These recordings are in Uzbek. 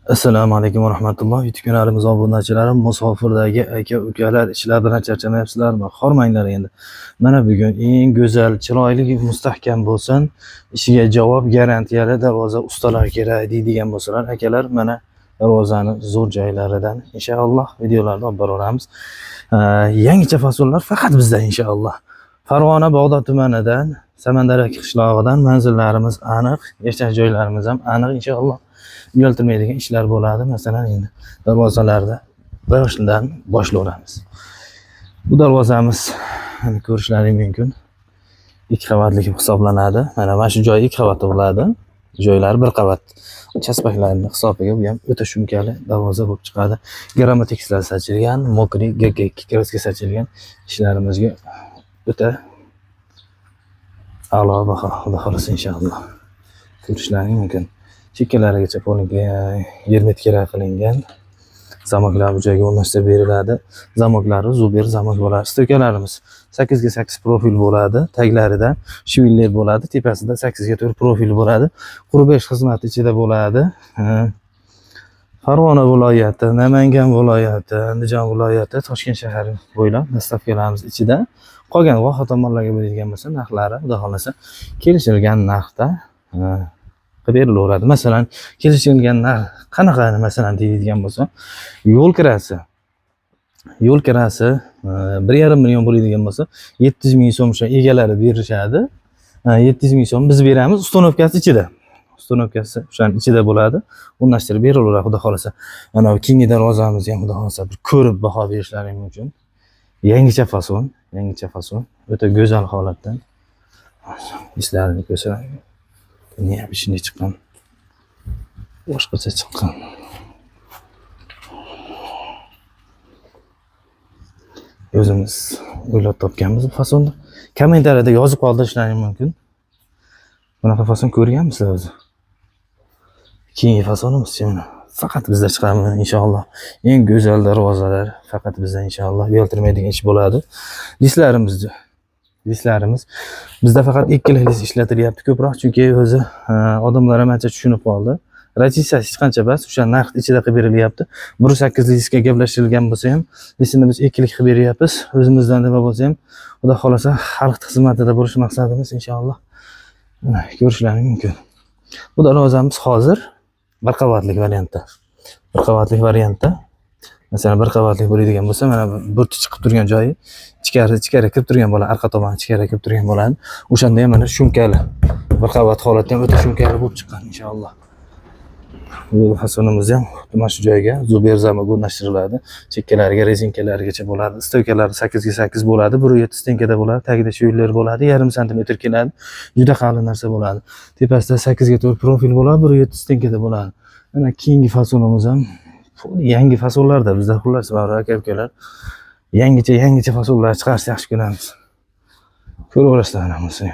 Assalomu alaykum va rahmatulloh. YouTube kanalimiz obunachilari, musofirdagi aka-ukalar, ishlardan charchamayapsizlarmi? Hormanglar endi. Mana bugun eng go'zal, chiroyli, mustahkam bo'lsin, ishiga javob garantiyali darvoza ustalar kerak deydigan bo'lsalar, akalar mana darvozani zo'r joylaridan inshaalloh videolarda olib boraveramiz. Yangicha fasollar faqat bizda inshaalloh. Farg'ona Bog'dod tumanidan, Samandarak qishlog'idan manzillarimiz aniq, yashash joylarimiz ham aniq inshaalloh. Uyaltirmaydigan ishlar bo'ladi. Masalan, endi darvozalarda boshdan boshlaymiz. Bu darvozamiz ko'rishlaringiz mumkin. 2 qavatli hisoblanadi. Mana shu joyi 2 qavat bo'ladi. Joylari 1 qavat. Chaspaklarini hisobiga bu ham o'ta shumkali darvoza bo'lib chiqadi. Grammatiklar sachilgan, mokri, kraska sachilgan ishlarimizga o'ta a'lo baho, xudo xolasa inshaalloh. Ko'rishlaringiz mumkin. Chekkalarigacha po'lingan, germetiklar qilingan zamoklar bu joyga o'rnashtirib beriladi. Zamoklari Zuber zamok bo'ladi. Stokalarimiz 8 ga 8 profil bo'ladi. Taglarida shiviller bo'ladi. Tepasida 8 ga 4 profil bo'ladi. Qurbesh xizmati ichida bo'ladi. Farg'ona viloyati, Namangan viloyati, Andijon viloyati, Toshkent shahri bo'ylab dastavkalarimiz ichida. Qolgan voha tomonlarga bo'ladigan bo'lsa, narxlari xudo xolasa kelishilgan narxda berilaveradi. Masalan, kelishilgan narx qanaqa masalan deydigan bo'lsa, yo'l kirasi 1,5 million bo'ladigan bo'lsa, 700 ming so'm o'sha egalari berishadi. 700 ming so'm biz beramiz, uстановkasi ichida. Uстановkasi o'shaning ichida bo'ladi. O'rnashtirib berilaveradi xudo xolasa. Mana bu keyingi darvozamizni ham xudo xolasa bir ko'rib baho berishlaring mumkin. Yangicha fason, o'ta go'zal holatda. Ishlarini ko'rsam niye bir şey çıkan? Boshqacha chiqqan. O'zimiz o'ylab topganmiz bu fasonni. Kommentariyada yozib qoldirishlaring mumkin. Bunaqa fason ko'rganmisizlar o'zi? Keyingi fasonimiz mana faqat bizda chiqadi inshaalloh. Eng go'zal darvozalar faqat bizda inshaalloh. Uyaltirmaydigan ish bo'ladi. Lislarimiz bizda faqat 2 lis ishlatilyapti ko'proq, chunki o'zi odamlar ham ancha tushunib qoldi. Ratsiyasi hech qancha emas, o'sha narx ichida qilib berilyapti. 1.8 lisga gaplashilgan bo'lsa ham, lisini biz 2 lik qilib beryapmiz. O'zimizdan nima bo'lsa ham, xudo xolasa xalq xizmatida bo'lish maqsadimiz inshaalloh. Ko'rishlaring mumkin. Bu darvozamiz hozir 1 qavatli variantda. Masalan, 1 qavatli bo'ladigan bo'lsa, mana burti chiqib turgan joyi ichkari kirib turgan bo'ladi, arqa tomoni ichkari kirib turgan bo'ladi. O'shanda ham mana shumkali 1 qavat holatda ham o'ta shumkali bo'lib chiqqan inshaalloh. Bu fasonimiz ham mana shu joyga Zuber zamok o'rnashtiriladi. Chekkalariga, rezinkalarigacha bo'ladi. Stokalari 8 ga 8 bo'ladi. 1.7 stenkada bo'ladi. Tagida shuylar bo'ladi. 0.5 santimetr keladi. Juda qalin narsa bo'ladi. Tepasida 8 ga 4 profil bo'ladi. 1.7 stenkada bo'ladi. Mana keyingi fasonimiz ham yangi fasollarda bizda xullas bor aka-ukalar. Yangicha fasollar chiqarsa yaxshi ko'ramiz. Ko'raverasizlar hammasi.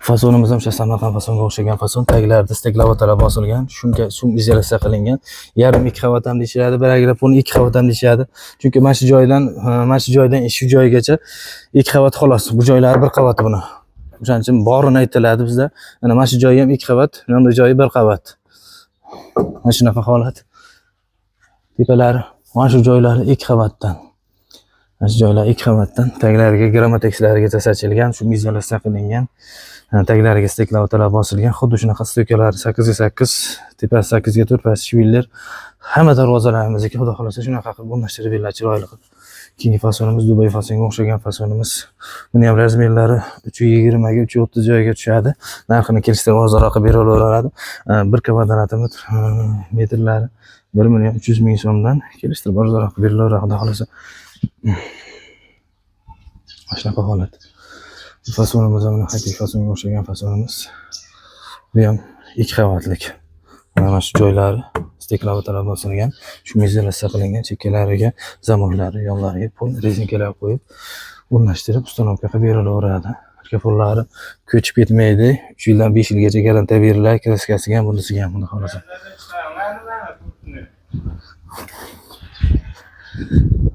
Fasonimiz ham o'sha Samarqand fasonga o'xshagan fason. Taglarida steklavotalar bosilgan, shunga sum izolyatsiya qilingan. 1.5 qavat ham deyishadi, biragilar buni 2 qavat ham deyishadi. Chunki mana shu joydan shu joygacha 2 qavat xolos. Bu joylari 1 qavat buni. O'shaning uchun borini aytiladi bizda. Mana shu joyi ham 2 qavat, mana bu joyi 1 qavat. Mana shunaqa holat. Tepalari mana shu joylari 2 qavatdan. Mana shu joylar 2 qavatdan. Taglariga grammatikslarigacha sachilgan, shu izolyatsiya qilingan. Taglariga steklavotalar bosilgan. Xuddi shunaqa stokalar 8 ga 8, tepasi 8 ga 4 past shiviller. Hamma darvozalarimizga xudo xolasa shunaqa qilib o'rnashtirib beriladi chiroyli qilib. Keyingi fasonimiz Dubay fasoniga o'xshagan fasonimiz. Buni ham razmerlari 320 ga 330 joyga tushadi. Narxini kelishtirib ozroq berilaveradi. 1 kvadrat metrlari 1.300 ming so'mdan kelishtirib ozroq berilaveradi xudo xolasa. Shunaqa holat. Fasonimiz ham haqiqiy fasonga o'xshagan fasonimiz. Bu ham 2 qavatlik. Mana shu joylari steklavotalar bosilgan, shu izolyatsiya qilingan, chekkalariga zamoklari, yonlariga pol rezinkalar qo'yib o'rnashtirib ustanovka qilib berilaveradi. Arkafonlari ko'chib ketmaydi. 3 yildan 5 yilgacha garantiya beriladi. Kraskasiga ham, bunisiga ham, xudo xolasa.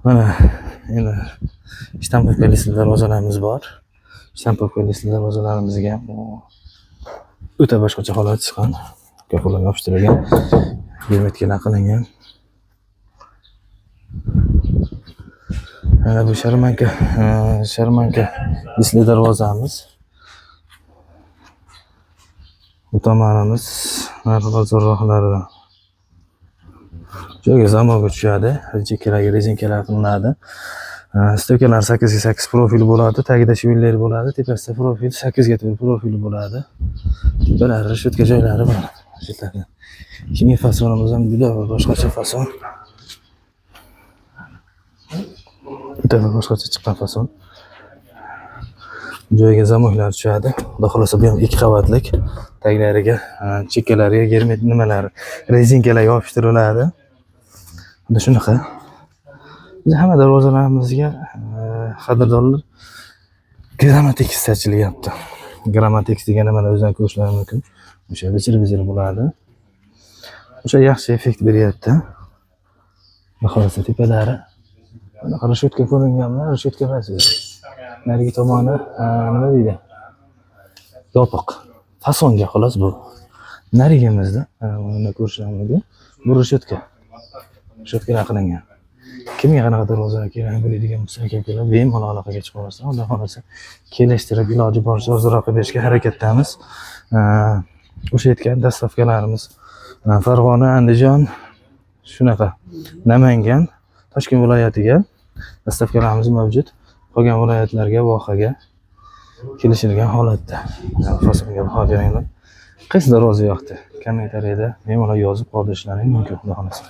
Mana endi shtampovka listli darvozalarimiz bor. Shtampovka listli darvozalarimizga ham o'ta boshqacha holat chiqqan. rashyotka qo'lga yopishtirilgan, geometrikalar qilingan. Mana bu sharmanka disli darvozamiz. Bu tomonimiz narxlar zo'rroqlaridan. Joyga zamoga tushadi, chekkalarga rezinkalar qilinadi. Stokalar 8 ga 8 profili bo'ladi, tagida shvilleri bo'ladi, tepasida profil 8 ga 4 profili bo'ladi. Tepalari rashyotka joylari bor. Keyingi fasonimiz ham juda boshqacha fason. Juda boshqacha chiqqan fason. Joyiga zamoklar tushadi. Xudo xolosa bu ham 2 qavatlik. Taglariga, chekkalariga germet nimalar, rezinkalar yopishtiriladi. Bunda shunaqa. Biz hamma darvozalarimizga qadrdonlar Grammatex tachilyapti. Grammatex degani mana o'zingizlar ko'rishlaringiz mumkin. O'sha bichir bo'ladi. O'sha yaxshi effekt beryapti. Bahorda tepalari mana rashyotka ko'ringanmi? Rashyotka emas. Narigi tomoni nima deydi? Yopiq. Fasonga xolos bu. Narigimizda mana ko'rishlaringiz mumkin. Bu rashyotka. Rashyotka qilingan. Kimga qanaqa darvozalar kerak bo'ladigan bo'lsa, akalar bemalol aloqaga chiqib olasiz. Xudo xolasa kelishtirib iloji boricha ozroq berishga harakatdamiz. O'sha aytgan dastavkalarimiz Farg'ona, Andijon, shunaqa Namangan, Toshkent viloyatiga dastavkalarimiz mavjud. Qolgan viloyatlarga, vohaga kelishilgan holatda. Fasonga baho beringlar. Qaysi darvoza yoqdi? Kommentariyada bemalol yozib qoldirishlaring mumkin, xudo xolasa.